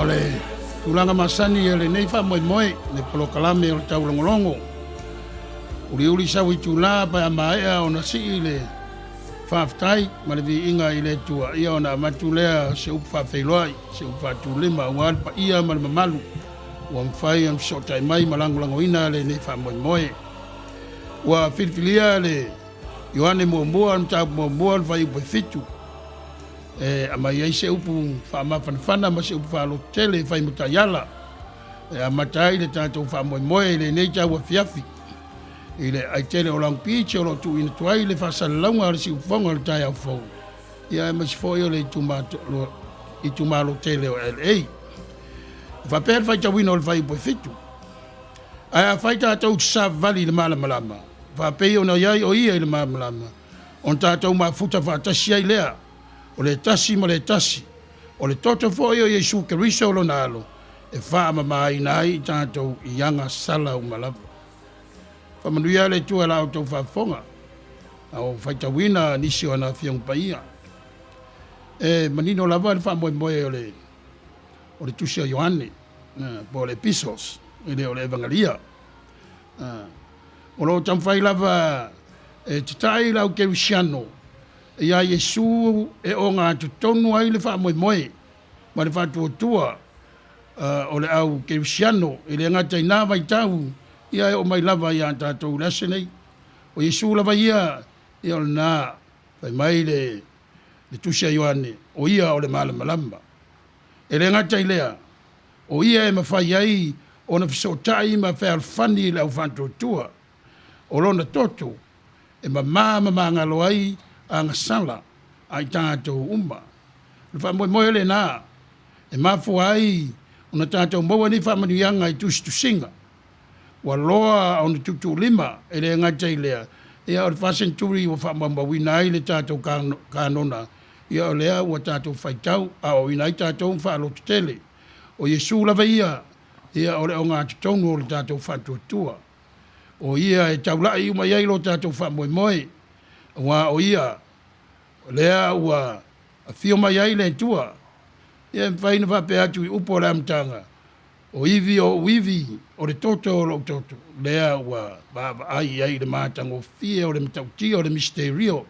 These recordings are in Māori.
Ole, tulanga masani ele nei fa moi moi, ne polo kalame o tau longolongo. Uli sawi tula pa maea ona si ile faftai, ma le vi inga ile tua ia ona matulea se upa feiloi, se upa tulima wal pa ia ma mamalu. Wa mfai am sota mai malango ina le nei fa moi moi. Wa filfilia le Yohane Momoa mta Momoa vai po fitu. Ama ia se upu fa mafana ma se upu fa lo tele vai mutayala. Amatai le tanto fa moi moi le nei ja wa fiafi. Ile ai tele o lang piche o tu in tuai le fa salonga le si ufonga le tai au fo. Ia ma se fo yo le tumalo tele o LA. Va per fa tawino le vai po fitu. Ai fa ta tu sa vali le mala malama. Va pe ona yai o ia le mala malama. On ta tu ma futa va tasia ilea. O le tasi mo le tasi. O le toto fo yo Yesu Kristo lo nalo. E fa ma mai nai tanto ianga sala o malapa. Fa manuia le tu ala auto fa fonga. Au fa tawina nisi ona fiong paia. Manino lava fa mo mo o le tusia Ioane. Po le epistles. Ile o le evangelia. O lo tamfai lava titai lau kerusiano. Ia Yesu e o ngā tutonu ai le wha moe moe. Ma le wha tua o le au kerusiano. I le ngata i nā vai tau. Ia e o mai lava ia tātou lase nei. O Yesu lava ia. Ia o le nā. Vai mai le tusia Ioane. O ia o le malama lamba. E le ngata i lea. O ia e mawhai ai. O na fisotai ma whai alfani le au wha tua. O lona toto. E ma ngalo ai. Anga sala ai tātou umma. Le wha moe moe le nā. E mafu ai, una tātou maua ni wha manuianga i tusinga. Wa loa ona tutu lima, e le ngatai lea. Ia o le whasenturi wa wha mambawina ai le tātou kānona. Ia o lea ua tātou whaitau, a o ina i tātou wha alo tele. O Yesu lava ia, ia o le o ngā tutonu o le tātou whantuatua. O ia e taulai umai ai lo tātou wha moe moe. Wa o ia lea ua a fio mai ai le tua. Ia whaina whape atu i upo le amtanga. O iwi o o le toto o lo toto. Lea ua baba ai le mātanga o fia o le matautia o le misterio.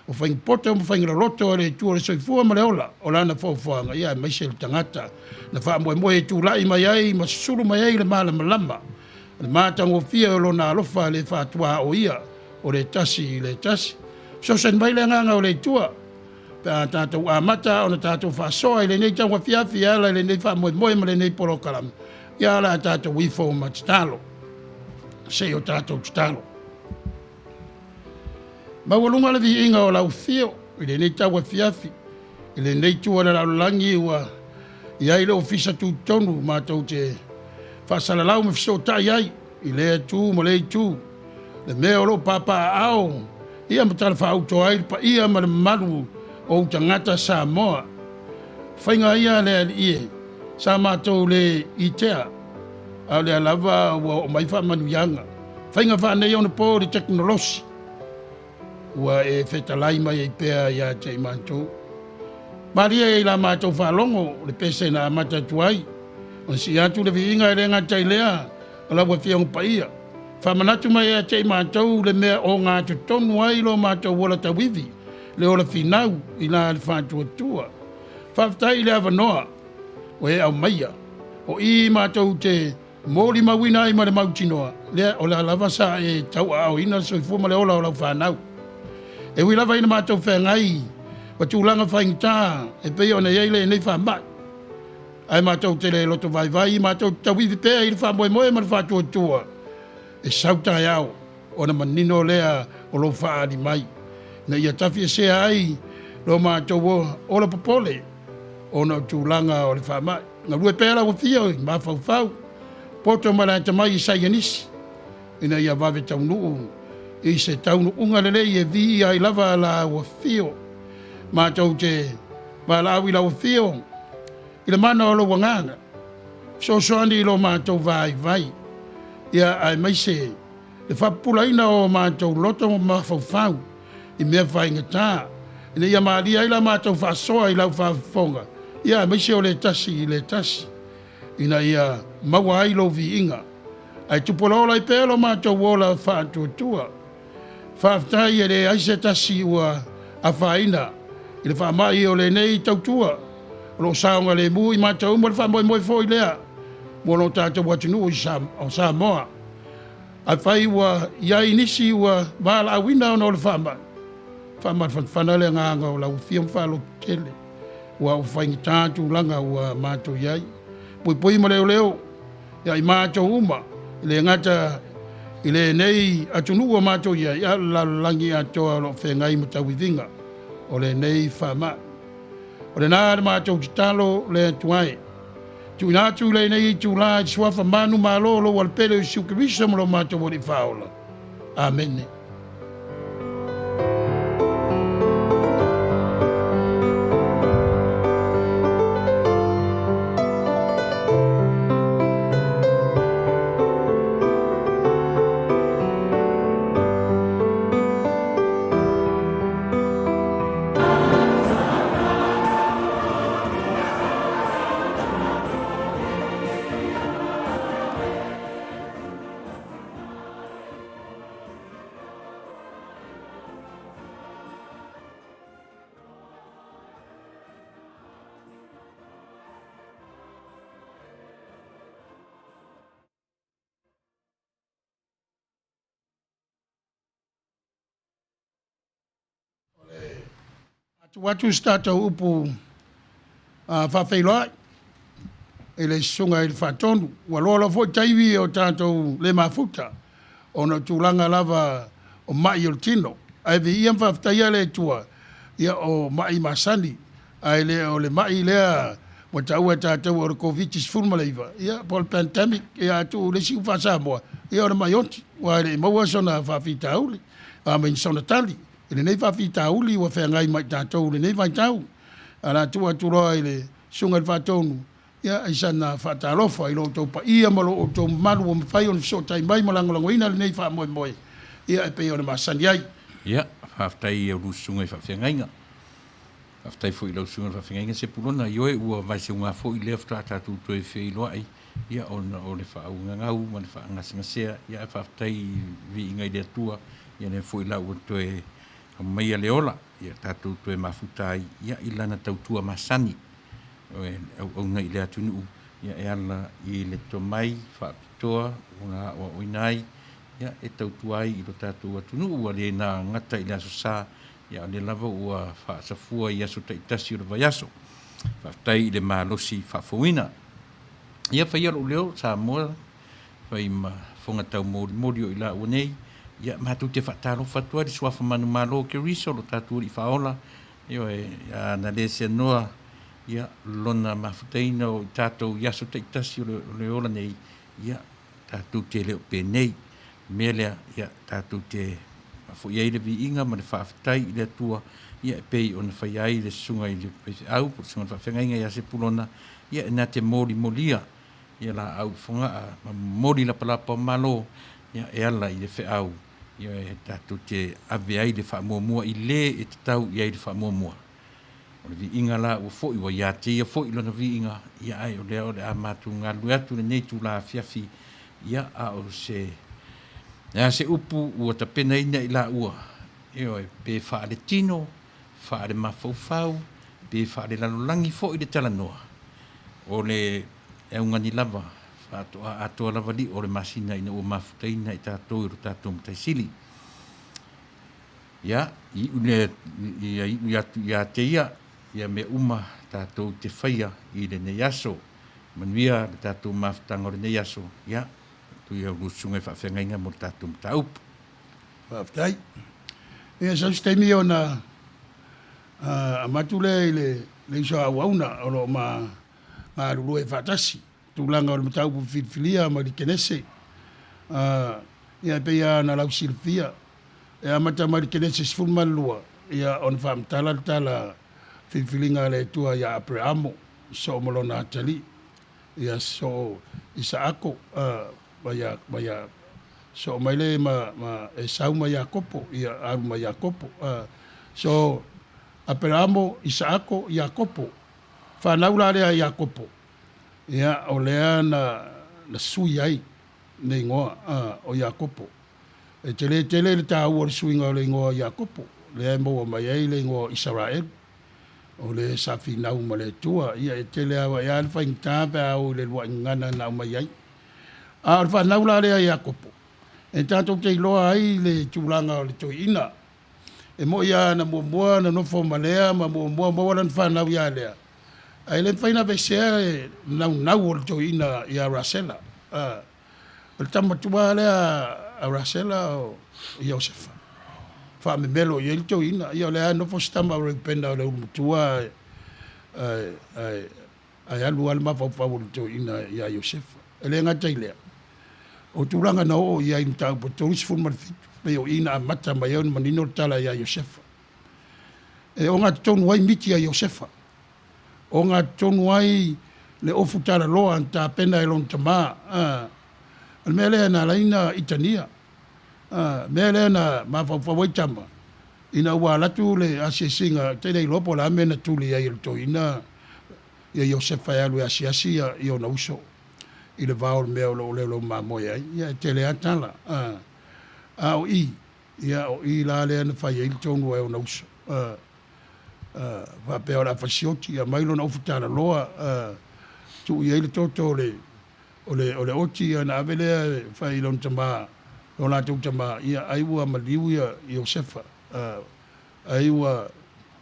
O whaing pota o whaingra loto o le tua le soifua ma le ola. O lana whauwhanga ia maise le tangata. Na wha moe moe tu lai mai ai ma suru mai ai le malama lama. Le mātanga o fia o lo na alofa le whatua o ia. O le tasi. So sen mai le nganga o le tua. Pa tātou amata o na tātou whasoa i le nei tangwa fiafi ala i le nei wha moe moe ma le nei poro kalam. Ia ala tātou wifo ma titalo. Se o tātou titalo. Mawalunga le vi inga o lau fio i le nei tangwa fiafi. I le nei tua le lau langi ua i ai le ofisa tu tonu ma tau te whasalalau me fiso tai ai. I le tu mo le tu. Le mea o lo papa ao. Ia matala whaauto ai, pa ia ma le malu o tangata Samoa. Whainga ia le ie, sa mātou le itea, au le alava o mai wha manuianga. Whainga wha nei ona po le teknolosi. Ua e whetalai mai e pēa ia te i mātou. Maria e la mātou whalongo, le pese na amata tuai. O si atu le viinga e le ngatai lea, ala wa whiang pa ia. Whamanatu mai a te mātou le mea o ngā tutonu ai lo mātou wala tawivi, le ola whinau i nā le whātua tua. Whaftai le awanoa, o e au maia, o i mātou te mōri mawina i ma le mautinoa, le o le alawa sa e tau au ina so i fuma le ola o lau whanau. E wi lawa ina mātou whengai, wa tūlanga whaingitā, e pei o nei eile e nei whamai. Ai mātou te le loto vai vai, mātou tawivi pēa i le whamoe moe ma le whātua tua. E sautai au, o na manino lea o lo whaari mai. Na ia tafi e sea ai, lo mātou o la popole, o na tūlanga o le whaamai. Nga rue pēra o fia, ma fau. Poto mara ta mai i saianisi. Ina ia wawe taunuu, i se taunu unga lele i e vi ai lava la o fio. Mātou te walawi la o fio, i le mana o lo wanganga. So soani lo mātou vai. Ia ai mai se, le whapulaina o mātou loto mo mawhauwhau, i mea whaingatā. Ina ia maalia ila mātou whasoa i lau whawhonga. Ia mai se o le tasi i le tasi. ina ia maua ai lo vi inga. Ai tupolola i pelo mātou wola whātuatua. Whāftai e le aise tasi ua a whaina. I le whaamai o le nei tautua. Lo saonga le mui mātou mo le whaamoi moi fo i lea. Mono tātou watunu o Samoa. Ai whai ua iai nisi ua wala awina o le whaamai. Whaamai whanale nganga o lau whiam whalo tele. Ua o whaingi tātou langa ua mātou iai. Pui mo leo leo. Iai mātou uma. Le ngata ile nei atunu o mātou ia la langi atoa lo whengai matawivinga o le nei whama. O le nāre mātou ki talo le tuai. Tu nātu le nei tu la suafa manu malolo wal pele o siukirisa mo lo mātou o le whaola. Amen. Watu stata upu whawhailoa e le sunga i le whatonu. Walola fo taiwi o tātou le mafuta o na tūlanga lava o mai o le tino. Ai vi iam whawhtaia le tua ia o mai masani. Ai le o le mai lea mo taua tātou o le COVID-19 malaiva. Ia po le pandemic ia atu le siu whasamoa. Ia o le mai oti. Wa le maua sona whawhita auli. A main sona tali. Ele nei whawhita uli wa whengai mai tātou le nei vai tau. Ara tua turoa i le sunga i whatonu. Ia aisana whatalofa i lo tau pa ia malo o tau malu o mwhai o ni so tai mai malangolango ina le nei wha moe moe. Ia e pei o le masani ai. Ia, whaftai au rusunga i whawhengainga. Whaftai fo i lau sunga i whawhengainga se pulona. Ioe ua vai se unga fo i lea whata tātou toi whei loa ai. Ia o le wha au ngangau, ma le wha angasingasea. Ia e whaftai vi ingai lea tua. Ia ne fo i lau o toi mai le ola ia tātou toe mafutai ia ilana tautua masani au nei le atunu ia e ala i le tomai whaapitoa unga o oinai ia e tautua ai i lo tātou atunu ua le na ngata i le aso sā ia le lava ua whaasafua i aso taitasi o le vai aso whaftai i le malosi whaafouina ia whaiaro leo sa moa whai ma whonga tau mori o i la ua nei ia mātou te whataro whatua di suafa manu malo ke riso lo tātou i whaola. Io na le se noa ia lona mawhutaina o tātou iaso teitasi o le ola nei ia tātou te leo pēnei. Mea lea ia tātou te mawhu iai le vi inga ma le whawhatai i le atua ia e pei o na whaiai le sunga i le peise au po sunga le whawhengainga ia se pulona ia e nā te mori molia ia la au whonga a mori la palapa malo ia e ala i le whe au. Ia e tātou te ave ai le whaamua i le e te tau i ai le whaamua. O le vi inga la ua fo i wa ia te ia fo i lona vi inga ia ai o lea o le a mātou ngā luatu le neitu la fiafi ia a o se ia se upu ua ta pena ina i la ua. Ia e pe wha le tino, wha le mafaufau, pe wha le lalolangi fo i le talanoa. O le e ungani lava. Atoa lava li o le masina ina ua mafutaina i tātou i ro tātou mataisili. Ia, i une ia te ia me uma tātou te whaia i le nei aso. Manuia le tātou mafutanga o le nei aso. Ia, tu ia rusunga i whawhengainga mo le tātou mataupu. Whaftai. Ia sa stemi o na amatule i le iso awauna o lo ma ruru e whatasi. Tūlanga o le matau pu whilwhilia ma li kenese. Ia peia na lau silfia. Ia mata ma li kenese sifulmalua. Ia on whamtala tala whilwhilinga le tua ia Abrahamo. So molona atali. Ia so isa ako. Maya so maile ma e sau ma Yakopo. Ia aru ma Yakopo. So Abrahamo, Isaako, Yakopo. Whanaula rea Yakopo. ia o lea na sui ai nei ngoa o Iakopo. E tele le tāua le suinga o le ngoa Iakopo, le mo mai ai le ngoa Israel. O le safi nau ma le tua, ia e tele awa ia le whaingtā pe au le lua ngana nau mai ai. A le whanau la lea Iakopo. E tātou te iloa ai le tūlanga o le toi ina. E mo ia na mua na nofo malea, ma mua lan whanau ia lea. Ai le whaina vesea e nau o le toi ina ia Rasela. O le tamatua lea a Rasela o Iosefa. Wha me melo i el toi ina. Ia lea nofo stama o le penda o le umutua ai alu alma whau le toi ina ia Iosefa. E le ngatai lea. O tūranga na o ia i mtau po tōrisi fun marfitu. Me o ina a mata mai au manino tala ia Iosefa. E o ngā tonu ai miti a Iosefa. O ngā tonu ai le ofu tala loa anta pena e lon tama. Al mea lea na laina itania. Mea lea na mawhawhawai tama. Ina ua latu le asiasinga tene i lopo la amena tuli ia i to ina ia Iosefa e alu e asiasi i o na uso. I le vao mea o leo mamoia. Ia te lea tala. O i. Ia o i la lea na whai eil tonu e o na uso. Whapea o la whasioti. Ia mailo na ufutana loa. Tu i eile toto o le oti ia na avelea whai lon tama. Lo la tau tama. Ia aiwa maliu ia Iosefa. Aiwa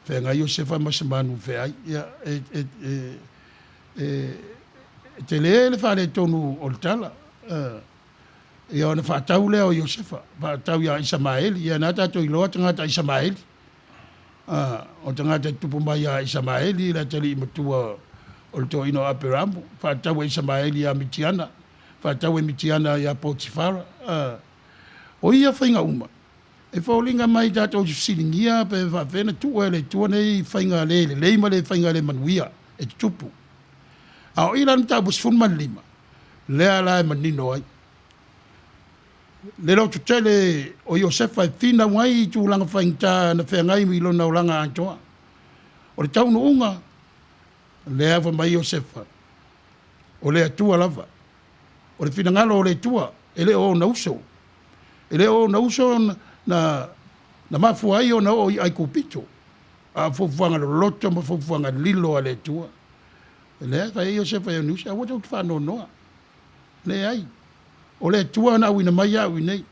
whenga Iosefa masamanu whai. Ia te le whare tonu o le tala. Ia ona whaatau lea o Iosefa. Whaatau ia Isamaeli. Ia nā tātou iloa tangata Isamaeli. O tangata tupu mai a Isamaeli. La tali imatua o le tō ino Aperamu. Whaatau e Isamaeli a Mitiana. Whaatau e Mitiana ia Potifara. O ia whainga uma. E whaulinga mai tātou silingia pe whawhena tua le tua nei whainga le leima le whainga le manuia. E tupu. A o ilan tāpus funman lima. Lea la e manino ai. Le lo tutele o Iosefa e fina wai tu langa whaingta na whengai mi lo na ulanga antoa. O le taunu unga. Lea wa mai Iosefa. O lea tua lava. O le fina ngalo o le tua. Ele o na uso. Ele o na uso na mafu ai o na o ai kupito. A fofuanga lo loto ma fofuanga lilo a le tua. Lea ka Iosefa e nusa. Awa tau whano noa. Lea ai. O le tua na wina mai au nei.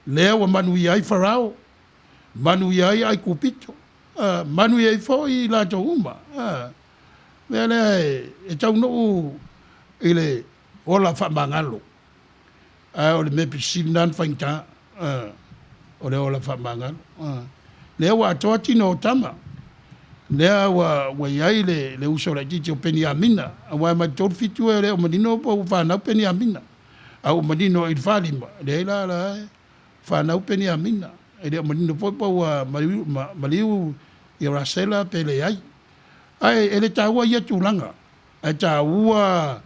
Lea wa manu i ai Farao. Manu i ai kupito. Manu i ai fo i la to uma. Lea e tau no i le ola whamangalo. O le mepi sinan whaingta. O le ola whamangalo. Lea wa atoa tino o tama. Lea wa iai le uso la jiti o peni amina. Wa ma tol fitu e le o manino po whanau peni amina. Au manino i whalima. Lea la whanau peni amina. E le o manino po wa maliu i Rasela pe le ai. Ai ele taua ia tūlanga. E taua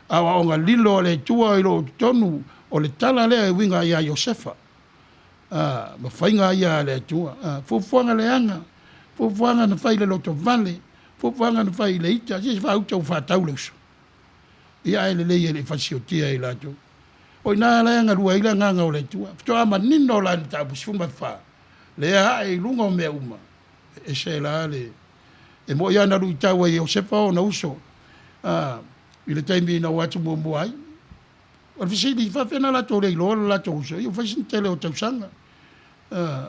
awa o ngā lilo le tua i lo tonu o le tala lea e winga ia Iosefa. Ma whainga ia le tua. Fufuanga le anga. Fufuanga na whai le loto vale. Fufuanga na whai le ita. Si wha uta u whatau le uso. Ia ele le ele whasiotia i lato. O ina le anga rua ila nganga o le tua. Fito ama nino la ni tabu sifuma wha. Lea hae lunga o mea uma. E se la le. E mo ia na rui taua i Iosefa o na uso. I le taimi na watu mua ai. O fisili whawhena la tō rei loa la tō uso. Io whasin tele o tausanga.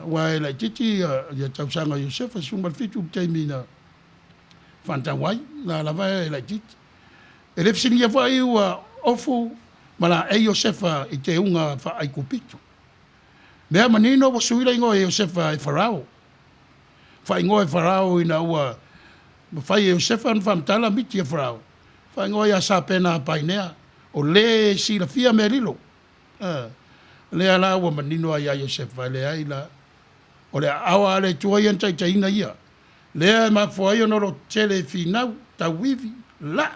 Wa e lai titi ia tausanga Iosefa. Suma fitu taimi na whantawai. Na lawa e lai titi. E le fisili ia whai ua ofu. Mala e Iosefa i te unga wha ai kupito. Mea manino wa suira ingo e Iosefa e Farao. Wha ingo e Farao ina ua. Whai e Iosefa na whamtala miti e Farao. Wha ingo e a sa pena painea. O le si la fia me lilo. Le ala ua manino a ia Iosefa. Le ai la. O le awa le tua ian tai taina ia. Le ai ma fua io noro tele finau. Ta wivi. La.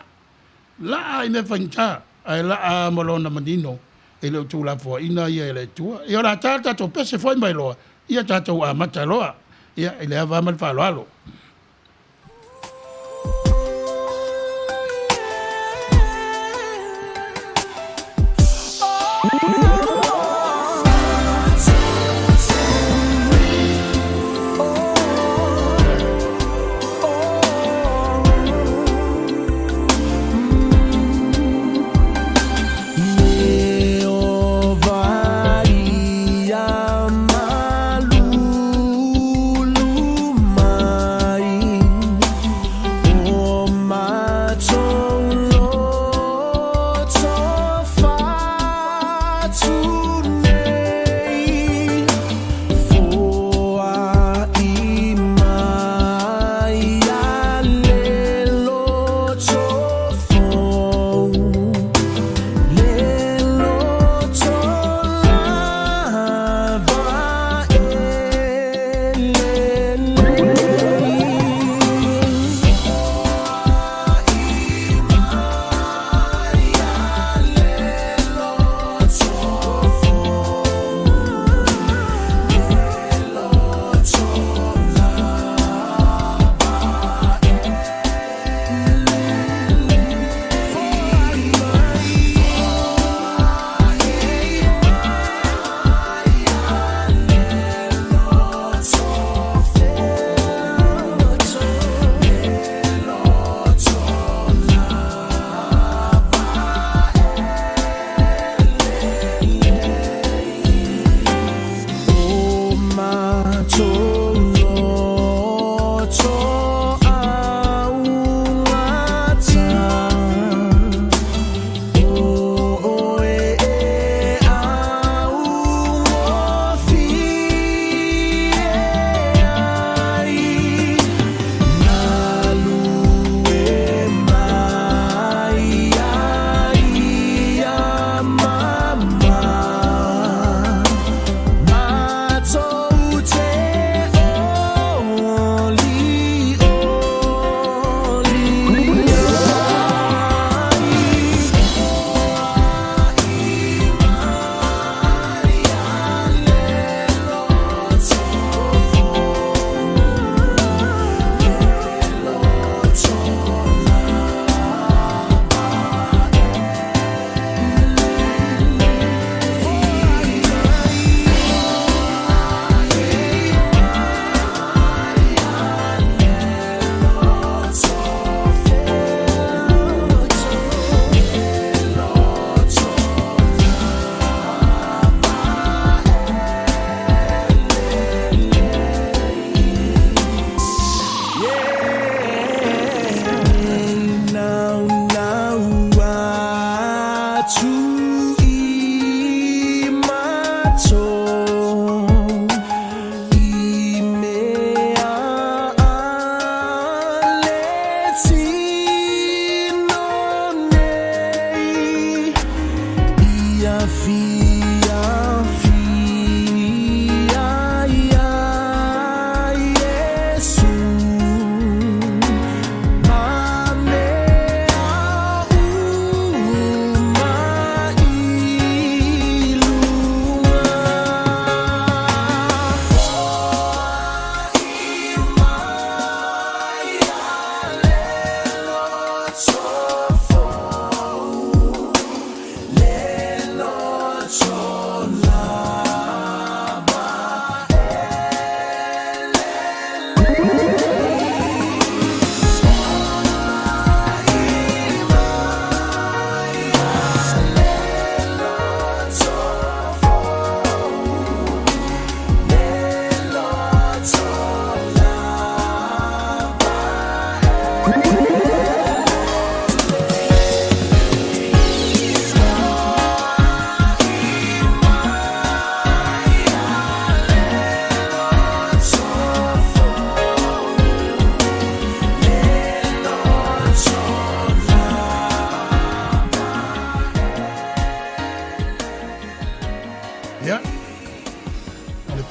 La ai me whaingta. Ai la a malona manino. E leo tū la fua ina ia e le tua. I ora tata to pese foi mai loa. Ia tata a mata loa. Ia e le ava mal fa alo.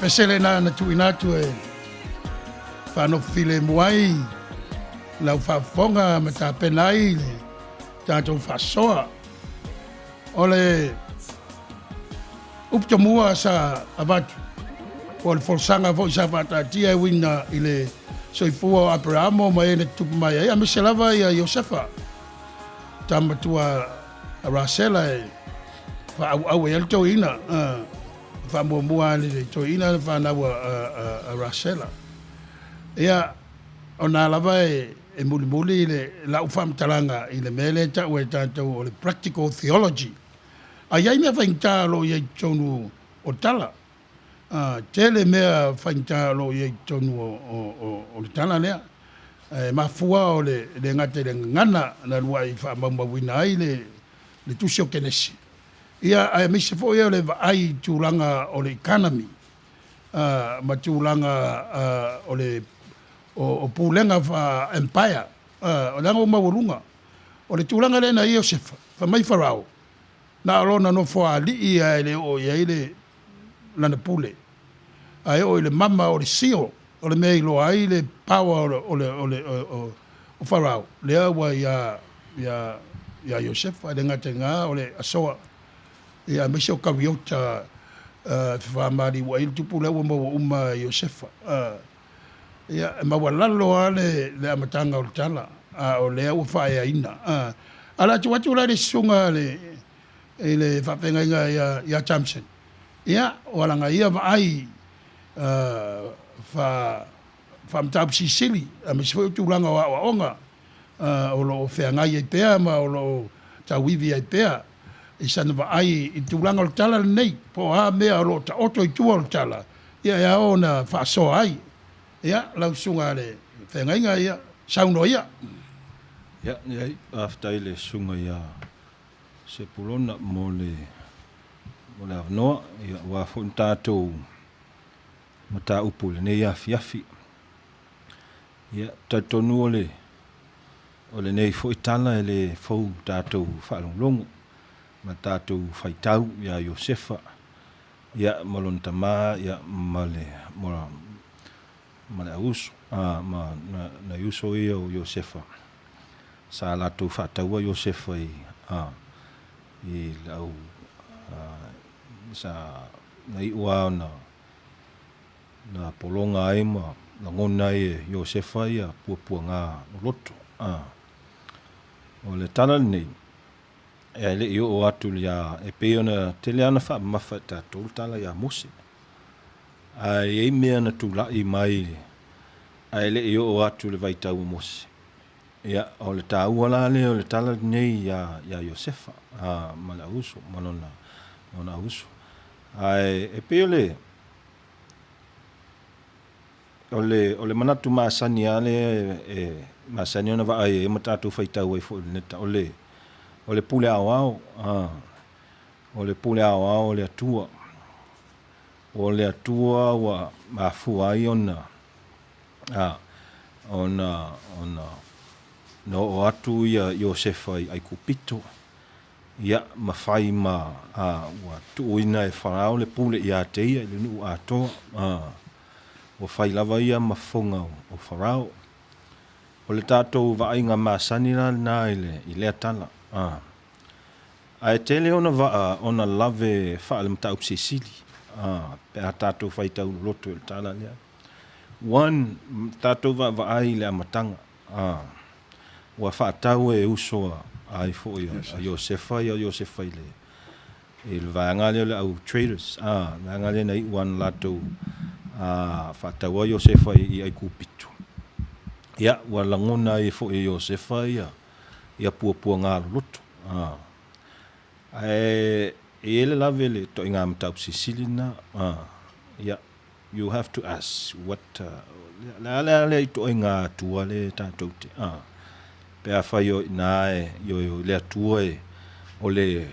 pesele na tuinatu e whanofile muai lau whafonga me tā penai le tātou whasoa. Ole upta mua sa abatu. O le forsanga vo sa whatatia wina i le soifua o Abrahamo ma ene tupu mai ai. A mese lava i a Iosefa. Tamatua a Rasela e au e alto ina. Whamua mua le to ina whanau a Rasela. Ia o nā lava e muli muli le lau whamtalanga i le mele ta ue tātou o le practical theology. A iai mea whaingtalo i tonu o tala. Tele mea whaingtalo i tonu o le tala lea. Mafua o le ngate le ngana na lua i whamamawina ai le tusi o kenesi. Ia a mise fo ia le ai tūlanga o le economy. Ma tūlanga o le o pulenga fa empire o langa o mawalunga o le tūlanga le na Iosefa fa mai farao na alona no fo ali ia le o ia le lana pule ai o le mama o le sio o le mei lo ai le power o farao le wa ya Iosefa le ngatenga o le asoa ia me se o kaviota fa mari wa il tupule o uma Iosefa ia mawalalo ale le amatanga o tala o le o fa ina ala tu watu le sunga le fa penga ya Thompson ia wala nga ia ai fa mtab Sicily me se tu langa wa onga o lo fe nga ia pea ma o lo tawivi ia pea isa na ai i tu langa o tala nei po ha me o lo ta oto i tu o tala ia ona fa so ai ia lau sunga le whengainga ia sauno ia ia after le sunga ia se pulona mo le avnoa ia wa fon tātou mata upu le nei afiafi ia tatonu o le nei fo itala le fou tātou whaalonglongo ma tātou whaitau ia Iosefa ia malontama ia male auso ma na uso ia o Iosefa sa la tu fataua Iosefa i lau sa nei ua na polonga ai ma na ngona e Iosefa ia puapuanga loto o le tala nei e le io o atu ia e peona teleana fa mafata tol tala ia Mose ai e mea na tula i mai ai le io o atu le vaitau Mose ia o le taua le o le tala nei ia Iosefa mala uso ona uso ai e peole o le manatu masani ale masani ona va ai e matatu vaitau ai fo neta o le pule ao o le pule ao le atua o le atua wa mafu ai ona no o atu ia Iosefa ai kupito ia mafai ma wa tuina e farao le pule ia te ia le nu ato o fai lava ia mafonga o farao o le tatou vaaiga masani na i le atala ae tele ona lave faale mataupu sisili pe a tatou faitau loto i le tala lea one tatou vaai le amataga ua faatau e uso ai foʻi a Iosefa ia Iosefa i le vaega lea o le au traders vaega lea na iʻu ana latou faataua Iosefa i ai kupito ia ua lagona ai foʻi Iosefa ia puapuaga loloto e ele lave le toʻiga mataupu sisili na ia you have to ask what le toʻiga atua le tatou te pe a fai o ina yo le atua o le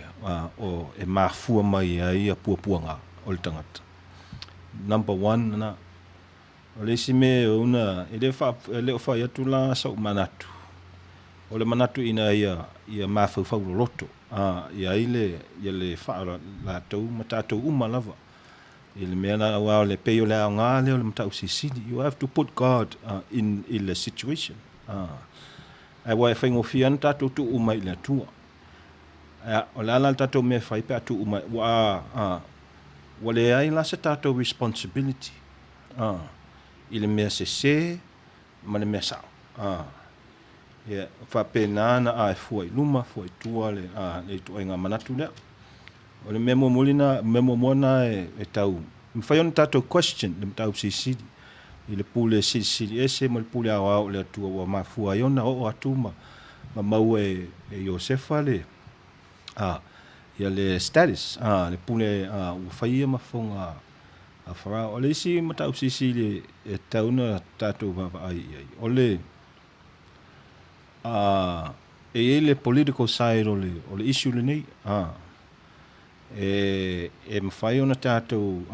o e mafua mai ai a puapuaga o le tagata number 1 na o le sime una ele o fai atu la sau manatu o le manatu ina ia mafaufau loloto ia le faala latou ma tatou uma lava Il mena wa le peo le nga le mta usisidi. You have to put God in the situation. Ai wa fa ngofian tatu tu umai le tua. O la la tatu me fa pe tu umai wa le ai la se tatu responsibility. Il me se ma le me sa. Ya fa pena na ai foi luma foi tua le tu nga manatu le. O le memo molina memo mona e tau. Mfai on tato question le tau sisidi. I le pule sisidi ese mo le pule awa o le tua wa mafua yona o atuma. Ma mau e Josefa le. Ya le status. Le pule u fai ma fonga a fara. O le isi ma tau sisidi e tauna tato va ai. O le le political side o le issue le nei. E mawhai ona tātou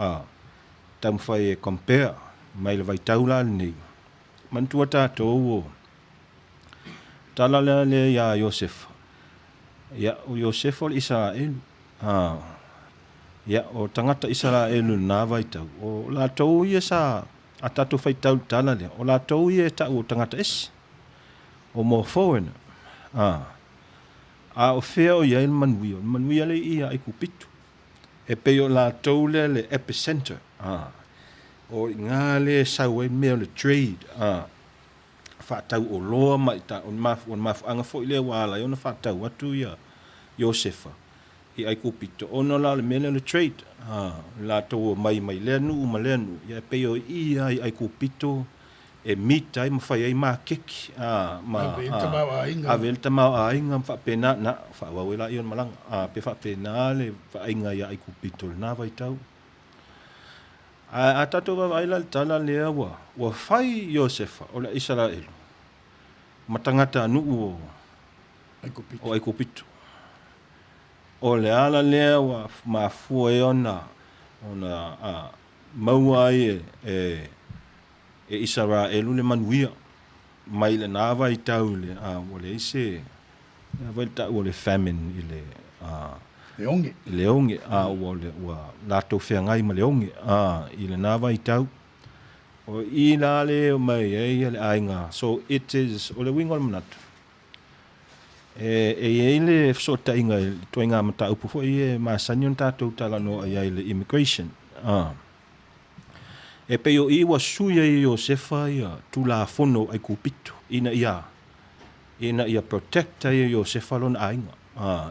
tau mawhai e compare mai le vai taula nei mantua tātou o tala le ia Joseph ia o Joseph o Israel ia o tangata Israel na vai tau o la tau ia sa a tātou whai tau tala le o la tau ia ta o tangata es o mo foreigner a o fea o ia il manuia le ia ai kupitu e peo la toule le epicenter o ngā le sau e mea le trade whātau o loa mai ta on mafu anga fo ile wala i ona whātau atu ia Josefa i ai kupito ono la le mea le trade la tau mai lenu uma lenu ia peo ia ai kupito e mita i mawhai ai mā keki avel tamau a inga whapena na whawawela i on malanga pe whapena le whainga ia ai kupito na vai tau a tato wa aila tala lea wa whai Josefa o le Israel matangata anu o ai kupito o le ala lea wa mafua e ona maua e Israel le manuia mai le nava i tau le o le ise vai tau o le famine i le onge o le la to whengai ma le onge i le nava i tau o i la le mai e le ainga so it is o le wingo manatu e le so tainga toinga mata upu fo i ma sanyon tatou tala no ai le immigration e pe yo i wa suia i Josefa ia tu la fono ai kupito ina ia protecta i Josefa lon ainga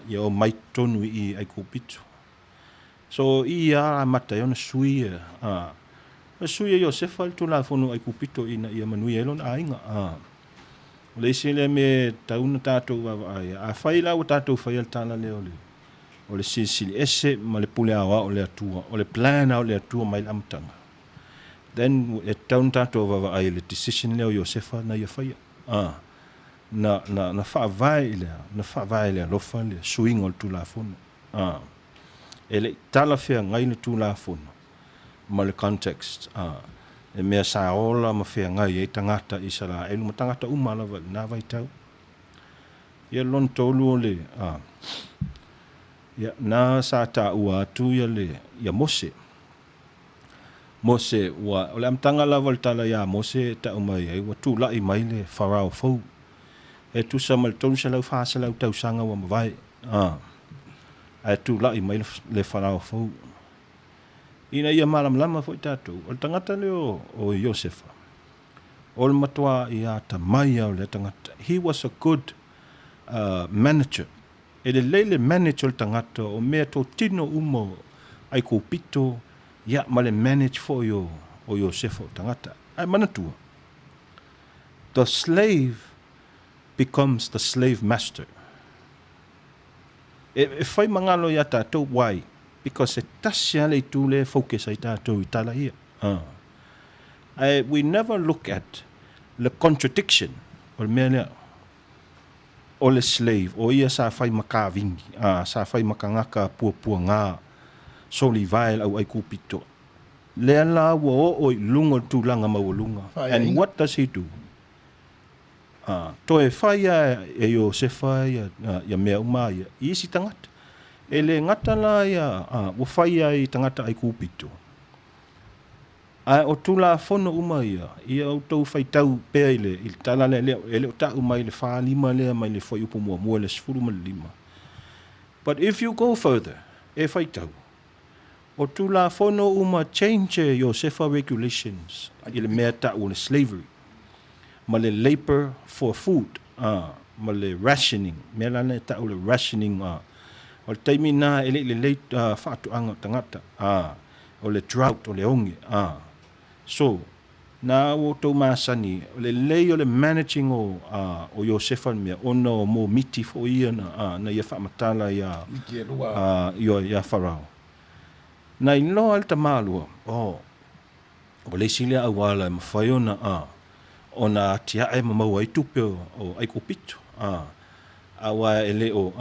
ia o mai tonu i ai kupito so ia mata yon suia Josefa tu la fono ai kupito ina ia manui lon ainga le sile me tauna tatou ai a faila o tatou faila tana le o le sili ese ma le pule awa o le atua o le plana o le atua mai amtanga then it down tato va ai le decision leo Josefa na ia faia na fa vai le lo fa le swing ol tu la fono ele tala fea ngai le tu la fono ma le context e mea sa ola ma fea ngai e tangata Israel ma tangata umala na vai tau ia lon tolu le ia na sa ta ua tu ia le ia Mose wa ole amtanga la voltala ya Mose ta umai ai wa tu la i mai le farao fo e tu sa mal ton sa la fa sa la tau sanga wa vai ai tu la i mai le farao fo ina ia malam lama fo tatu o tangata le o Josefa ol matwa ia ta mai o le tangata he was a good manager ele lele manager tangata o me to tino umo ai ko pito ya male manage for o Josefa tangata ai manatua the slave becomes the slave master e fai mangalo ya tatou why because it tasia le tu le focus ai tatou itala ia we never look at the contradiction o mele o le slave o ia sa fai makavingi sa fai makangaka pua nga soli vai au ai kupito le la wo o lungo tu langa mawulunga and what does he do to e faia e Josefa ya mea umaya isi tangata ele ngata la ya wo faia i tangata ai kupito o tula fono uma ia o tau faitau pea ile il tala le o tau mai le whaalima le mai le whai upo mua le sifuru ma le lima. But if you go further, e faitau, o tula fono uma change your sefa regulations, ile mea tau le slavery, ma le labor for food, ma le rationing, mea lana tau le rationing, o le taimi nā ele le whaatuanga tangata, o le drought o le onge, so, na o tau masani, o le lei o le managing o Iosefa mea, ona o mō miti fo ia na ia whaamatala ia Farao. Na ino al tamalua, o le sile awala e mawhai ona tia e mamau ai tupe o aiko pito, awa ele o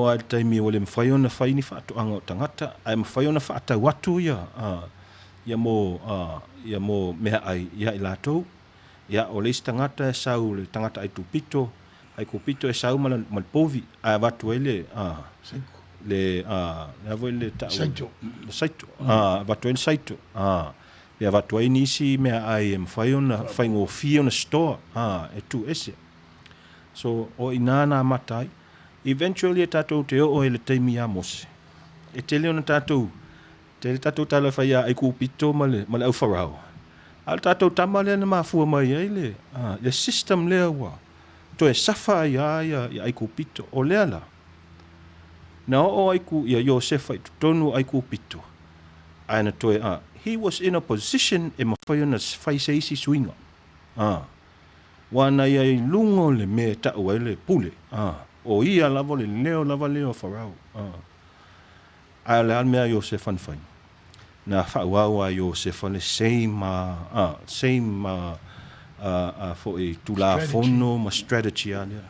al taimi o le mawhai ona whai ni whaatuanga o tangata, ai mawhai ona whaatau atu ia mo mea ai ia i lātou, ia o leisi tangata e sau le tangata ai tupito, ai kupito e sau malpovi, ai watu ele, saito, watu ele saito, ia watu ai nisi mea ai e mwhai ona, whai ngō fia ona store, e tu ese. So, o inana matai, eventually e tātou te o ele teimi a mose. E te leo na tātou, te tātou tala whai a ai kupito ma le au Farao. Al tātou tama lea na mafua mai ai le system lea wa. To e safa ia ai kupito o lea la. Na o aiku ia Iosefa i tonu ai kupito. Aina to he was in a position e mawhai na whai seisi swinga. Wana ia i lungo le me tau ai le pule. O ia lava le leo Farao. Ai le almea Iosefa nfai. Na whauaua Iosefa le same fo e tula fono ma strategy alea.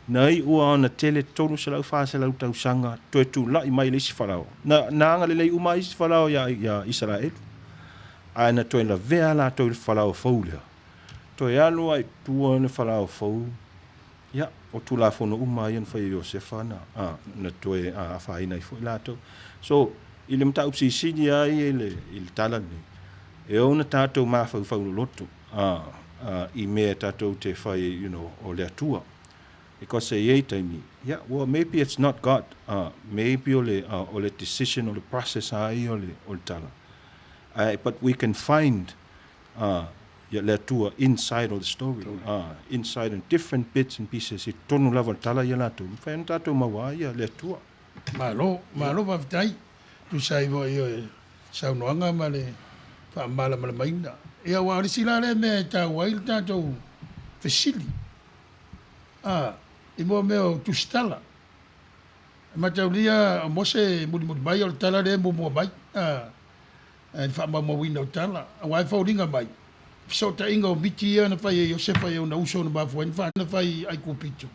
Nei ua ona tele tonu se lau wha se lau tausanga toe tu lai mai le isi Farao. Na anga le lei uma isi Farao ia Israel. Aina toe la vea la toe le Farao fau lea. Toe alu ai tua le Farao fau. Ia, o tula fono uma ian whai Iosefa na toe a whaina i fo i lato. So, ile mta upsi sini ai il talani. E ona tātou mawhau loto. I mea tātou te whai, o le atua. Because say ye taimi, yeah, well, maybe it's not God. Maybe o le decision or the process ai o le tala. But we can find le atua inside of the story. Inside in different bits and pieces. I tonu lava tala ia latu. Whaen tātou mawa ia le atua. Malo waftai. Tu sai vo io sau noanga ma le whaamala malamaina. Ia warisi la le me ta wail tātou fesili. I mua meo tu stala. Mataulia mose mudi mai o tala le mo mai. E whaamama wina o tala. A wai whauringa mai. So ta inga o miti ia na whai Iosefa ia na uso na mafuani. Na whai ai kupito.